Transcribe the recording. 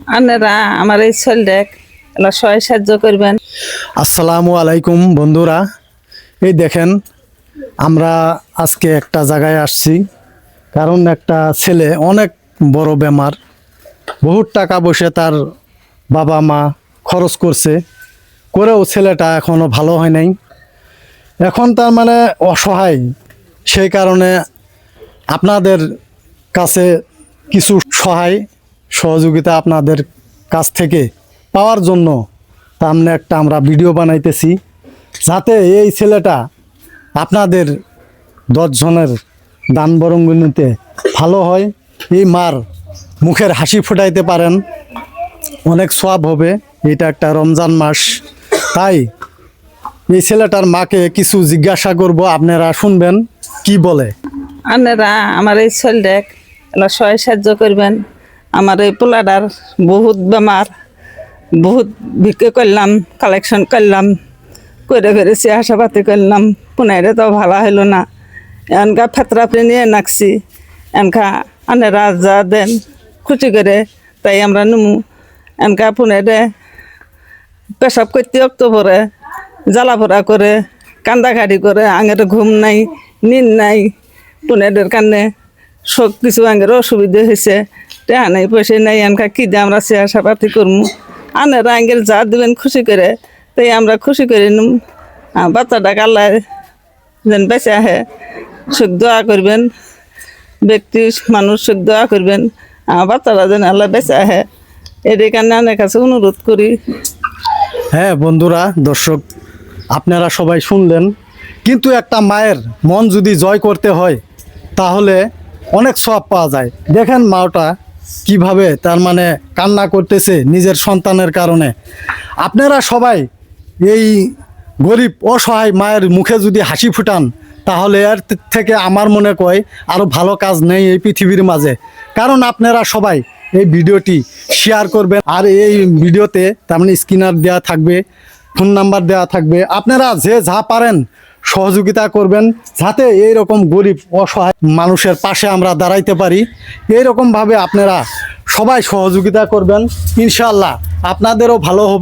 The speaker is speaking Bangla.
আপনারা আমার এই ছেলেটাকে এলা সহায় সাহায্য করবেন। আসসালামু আলাইকুম বন্ধুরা, এই দেখেন আমরা আজকে একটা জায়গায় আসছি, কারণ একটা ছেলে অনেক বড় বেমার, বহুত টাকা বসে তার বাবা মা খরচ করছে, করেও ছেলেটা এখনও ভালো হয় নাই। এখন তার মানে অসহায়, সেই কারণে আপনাদের কাছে কিছু সহায় সহযোগিতা আপনাদের কাছ থেকে পাওয়ার জন্য তামনে একটা আমরা ভিডিও বানাইতেছি, যাতে এই ছেলেটা আপনাদের 10 জনের দান বরঙ্গিনীতে ভালো হয়, এই মার মুখের হাসি ফুটাইতে পারেন, অনেক সওয়াব হবে। এটা একটা রমজান মাস, তাই এই ছেলেটার মাকে কিছু জিজ্ঞাসা করব, আপনারা শুনবেন কি বলে। আপনারা আমার এই ছেলেটাকে এলা সহায় সাহায্য করবেন। আমার এই পোলাটার বহুত বেমার, বহুত বিক্রি করলাম, কালেকশন করলাম, করে করে চিকিৎসাপাতি করলাম, পুনাইরে তো ভালো হইলো না। এনকা ফেতরাপি নিয়ে নাকছি, এনকা আপনারা যা দেন খুশি করে তাই আমরা নিমু। এনকা পুনাইরে পেশাব করতে অক্টোবরে জ্বালাপোড়া করে, কান্দাকাটি করে, আঙের ঘুম নাই, নিন নাই, পুনেদের কারণে সব কিছু আঙের অসুবিধা হয়েছে, টেহা নাই, পয়সা নাই, এনকা কী দিয়ে আমরা চিকিৎসাপাতি করবো। আনেরা আঙ্গের যা দেবেন খুশি করে তাই আমরা খুশি করে নিম। বাচ্চাটা আল্লাহ যেন বেঁচে আহে, সুখ দোয়া করবেন, ব্যক্তি মানুষ সুখ দোয়া করবেন, বাচ্চাটা যেন আল্লাহ বেঁচে আহে, এর কারণে অনেক কাছে অনুরোধ করি। হ্যাঁ বন্ধুরা, দর্শক আপনারা সবাই শুনলেন, কিন্তু একটা মায়ের মন যদি জয় করতে হয় তাহলে অনেক সওয়াব পাওয়া যায়। দেখেন মাওটা কিভাবে তার মানে কান্না করতেছে নিজের সন্তানের কারণে। আপনারা সবাই এই গরিব অসহায় মায়ের মুখে যদি হাসি ফুটান, তাহলে এর থেকে আমার মনে কয় আরও ভালো কাজ নেই এই পৃথিবীর মাঝে। কারণ আপনারা সবাই এই ভিডিওটি শেয়ার করবেন, আর এই ভিডিওতে তার মানে স্ক্রিনার দেওয়া থাকবে, ফোন নাম্বার দেওয়া থাকবে, আপনারা যে যা পারেন সহযোগিতা করবেন, যাতে এই রকম গরিব অসহায় মানুষের পাশে আমরা দাঁড়াইতে পারি। এই রকমভাবে আপনারা সবাই সহযোগিতা করবেন, ইনশাআল্লাহ আপনাদেরও ভালো হবে।